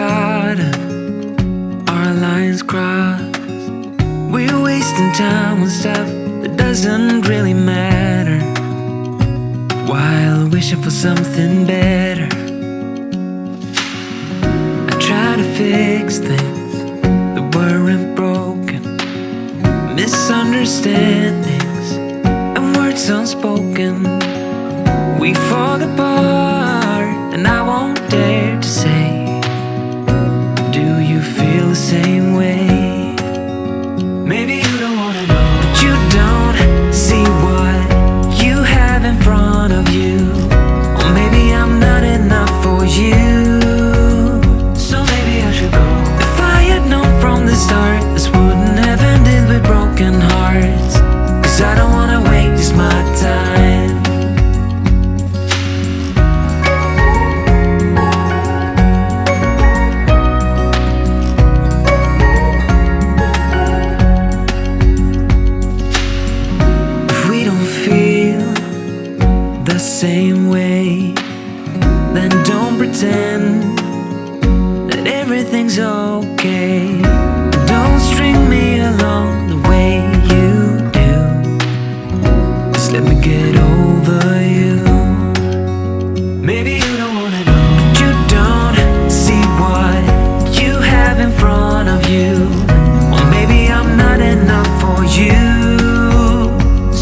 forgot our lines crossed. We're wasting time on stuff that doesn't really matter, while wishing for something better. I try to fix things that weren't broken, misunderstandings and words unspoken. We fall apart and I won't dare to say, do you feel the same way? Maybe you don't wanna know, but you don't see what you have in front of you. Or maybe I'm not enough for you, so maybe I should go. If I had known from the start, this wouldn't have ended with broken hearts. Cause I don't wanna waste my time. The same way, then don't pretend that everything's okay. Don't string me along the way you do. Just let me get over you. Maybe you don't wanna know, but you don't see what you have in front of you. Or maybe I'm not enough for you,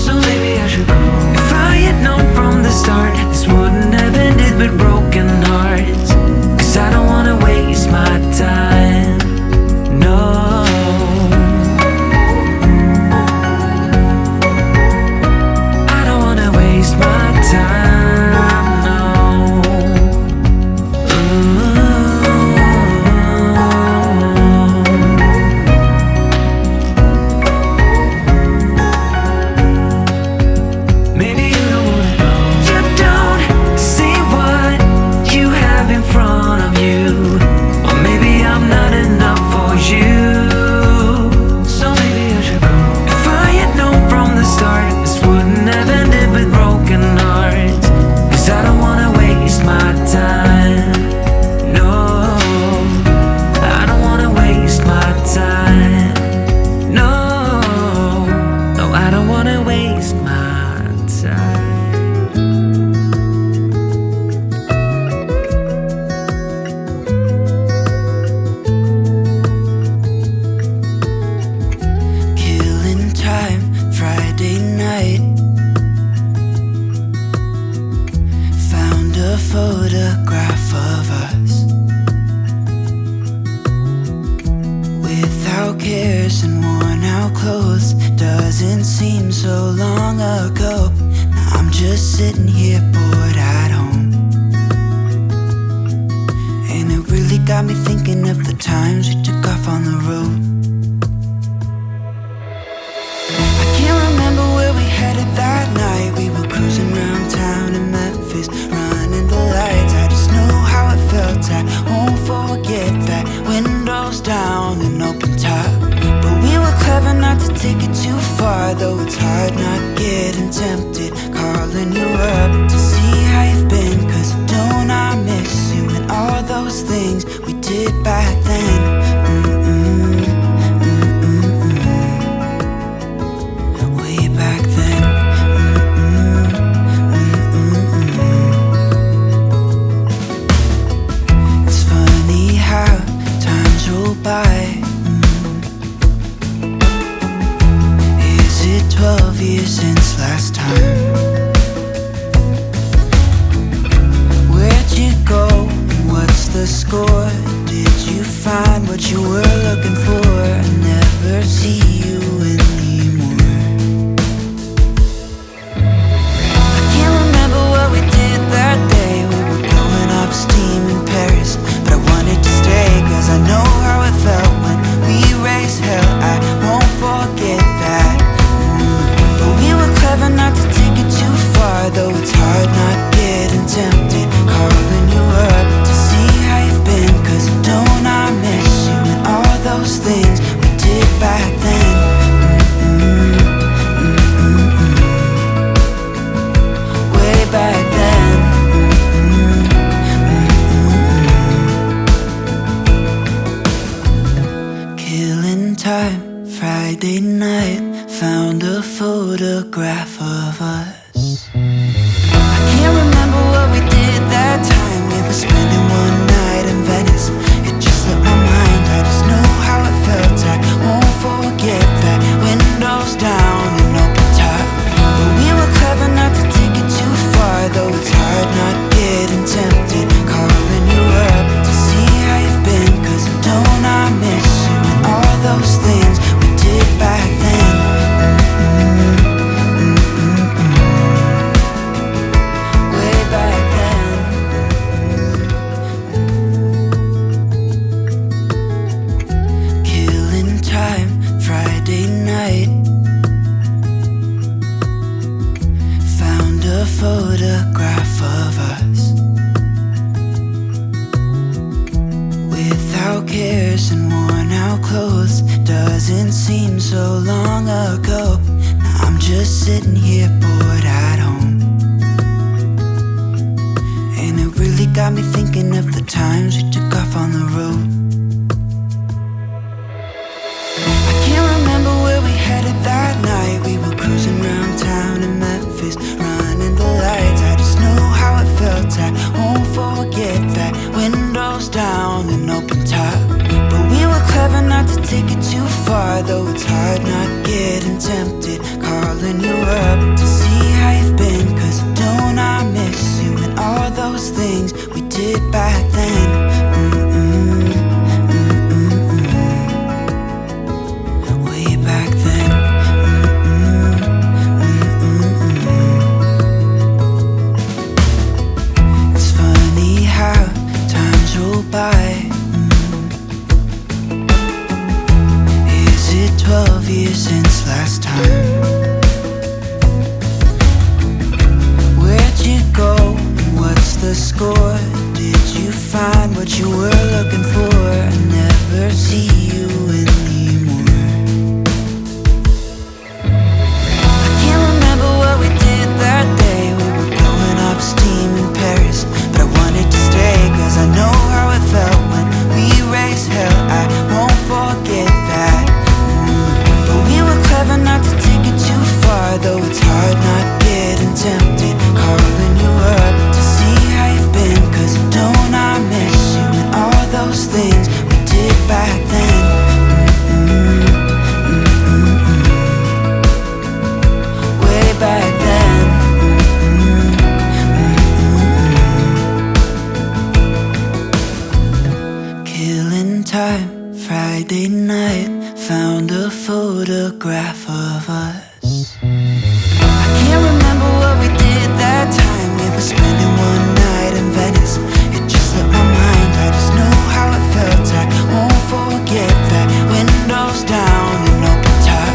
so maybe I should go. If I had known from the start, this wouldn't have ended with broken hearts. Cause I don't wanna waste my time, no. I don't wanna waste my time, no. Maybe you don't wanna know, you don't see what you have in front of you. Or maybe I'm not enough for you, so maybe I should go. If I had known from the start, this wouldn't have ended with broken hearts. Cause I don't wanna waste my time, no. I don't wanna waste my time, no. No, I don't wanna waste my time. Killing time, Friday night. Found a photograph of us, without cares and worn out clothes. Doesn't seem so long ago. Now I'm just sitting here bored at home, and it really got me thinking of the times we took off on the road. I can't remember where we headed that night. We were cruising around town in Memphis, running the lights. I just know how it felt. I won't forget that. Windows down and open top. But we were clever not to take it too far, though it's hard not getting tempted. Calling you up to see how you've been, cause don't I miss you and all those things we did back then. Way back then. It's funny how times roll by. Is it 12 years since last time? Where'd you go and what's the score? Did you find what you were looking for? I never see you anymore. I can't remember what we did that day. We were blowing off steam in Paris, but I wanted to stay cause I know how it felt when we raised hell. I won't forget that. But we were clever not to take it too far, though it's hard not getting tempted. Calling you up to see how you've been, cause don't I miss you and all those things we did back then. time, Friday night, found a photograph of us. I can't remember what we did that time. We were spending one night in Venice. It just slipped my mind, I just know how it felt. I won't forget that. Windows down and open top. But we were clever not to take it too far, though it's hard not getting tempted. Calling you up to see how you've been, 'cause don't I miss you and all those things we did back then. Way back then. Killing time, Friday night, found a photograph of us. Without cares and worn out clothes, doesn't seem so long ago. Now I'm just sitting here bored at home, and it really got me thinking of the times we took off on the road. I can't remember where we headed that night. We were cruising around town in Memphis, running the lights. I just know how it felt. I won't forget that. Windows down and open top. But we were clever not to take it too far, though it's hard not getting tempted. Calling you up to see how you've been, 'cause don't I miss you and all those things we did back then. Way back then. It's funny how times roll by. Is it 12 years since last time? Where'd you go and what's the score? Did you find what you were looking for? I never see you anymore. I can't remember what we did that day. We were blowing off steam in Paris, but I wanted to stay, 'cause I know how it felt when we raised hell. I won't forget that. But we were clever not to take it too far, though it's hard not getting tempted. Calling you up to see how you've been, 'cause don't I miss you and all those things we did back then. Way back then. Killing time, Friday night, found a photograph of us. I can't remember what we did that time. We were spending one night in Venice. It just slipped my mind, I just know how it felt. I won't forget that. Windows down and open top.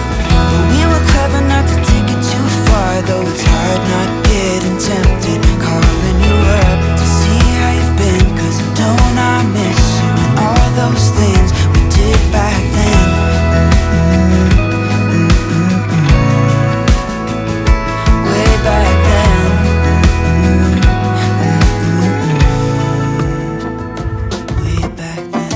But we were clever not to take it too far, though it's hard not getting tempted. Calling you up to see how you've been, 'cause don't I miss you and all those things we did back then. Way back then. Way back then.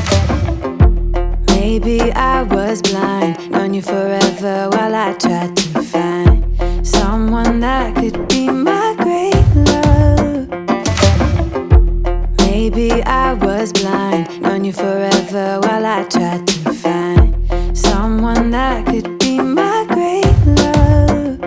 Maybe I was blind, known you forever while I tried to find someone that could be my great love. Maybe I was blind, known you forever while I tried to find someone that could be my great love.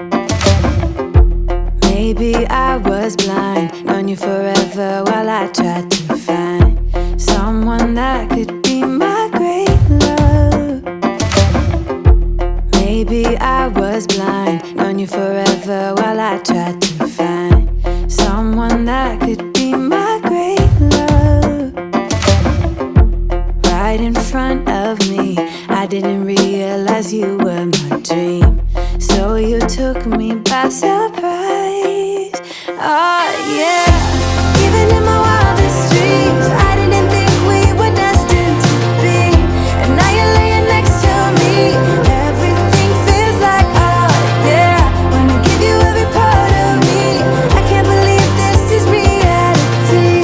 Maybe I was blind, known you forever while I tried to find someone that could be my great love. Maybe I was blind, known you forever while I tried to find someone that could be my great love. Right in front of me, I didn't realize you were my dream, so you took me by surprise. Oh yeah, even in my wildest dreams, I didn't think we were destined to be. And now you're laying next to me. Everything feels like, oh yeah, wanna give you every part of me. I can't believe this is reality.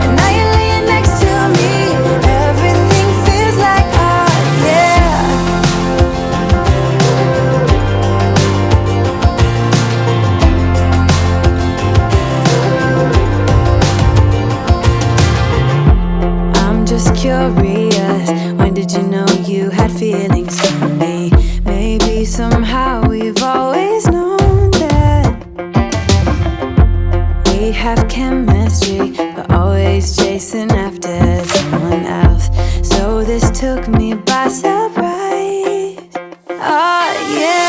And now you're laying next to me. Everything feels like, oh yeah. took me by surprise. Oh yeah,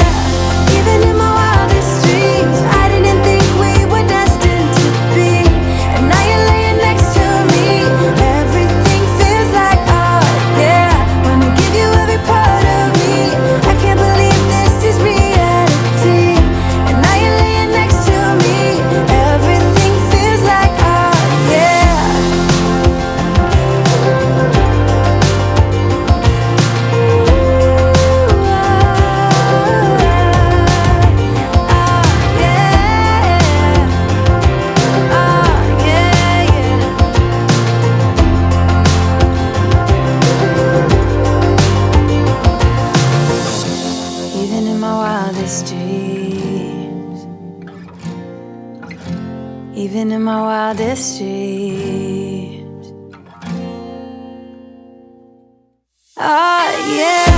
even in my wildest dreams, I didn't think we were destined to be. And now you're laying next to me, everything feels like oh yeah. Wanna give you every part of me, I can't believe this is reality. And now you're laying next to me, everything feels like oh yeah. Even in my wildest dreams, even in my wildest dreams, oh yeah.